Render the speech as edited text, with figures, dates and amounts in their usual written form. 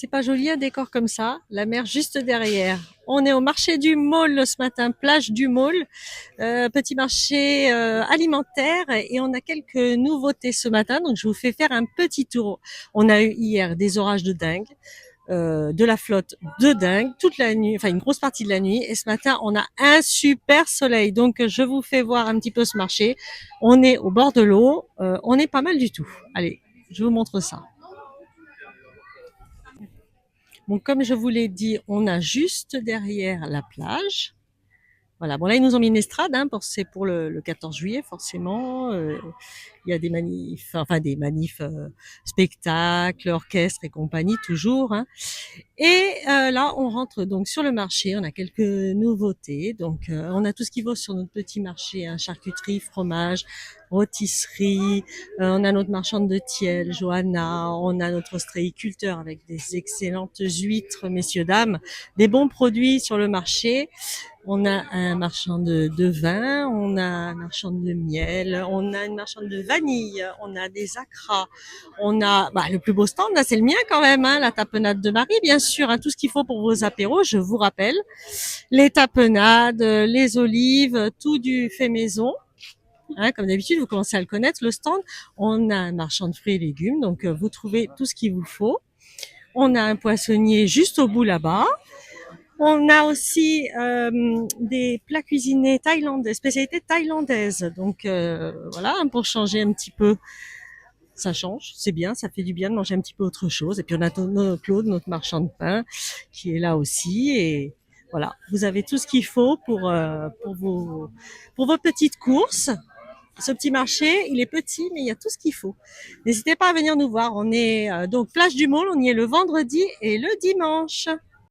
C'est pas joli un décor comme ça, la mer juste derrière. On est au marché du Maule ce matin, plage du Maule, petit marché alimentaire et on a quelques nouveautés ce matin, donc je vous fais faire un petit tour. On a eu hier des orages de dingue, de la flotte de dingue toute la nuit, enfin une grosse partie de la nuit et ce matin on a un super soleil. Donc je vous fais voir un petit peu ce marché. On est au bord de l'eau, on est pas mal du tout. Allez, je vous montre ça. Bon, comme je vous l'ai dit, on a juste derrière la plage. Voilà. Bon, là, ils nous ont mis une estrade, hein, c'est pour le 14 juillet, forcément. Il y a des manifs, enfin des manifs, spectacles, orchestres et compagnie, toujours. Hein. Et là, on rentre donc sur le marché. On a quelques nouveautés. Donc, on a tout ce qui vaut sur notre petit marché, hein, charcuterie, fromage, rôtisserie. On a notre marchande de tiel, Johanna. On a notre ostréiculteur avec des excellentes huîtres, messieurs, dames. Des bons produits sur le marché. On a un marchand de vin, on a un marchand de miel, on a une marchande de vanille, on a des acras, on a le plus beau stand, là c'est le mien quand même, hein, la tapenade de Marie, bien sûr, hein, tout ce qu'il faut pour vos apéros, je vous rappelle, les tapenades, les olives, tout du fait maison. Hein, comme d'habitude, vous commencez à le connaître, le stand. On a un marchand de fruits et légumes, donc vous trouvez tout ce qu'il vous faut. On a un poissonnier juste au bout là-bas. On a aussi des plats cuisinés thaïlandais, spécialités thaïlandaises. Donc voilà, pour changer un petit peu, ça change, c'est bien, ça fait du bien de manger un petit peu autre chose. Et puis on a Claude, notre marchand de pain, qui est là aussi. Et voilà, vous avez tout ce qu'il faut pour vos petites courses. Ce petit marché, il est petit, mais il y a tout ce qu'il faut. N'hésitez pas à venir nous voir. On est donc plage du Môle, on y est le vendredi et le dimanche.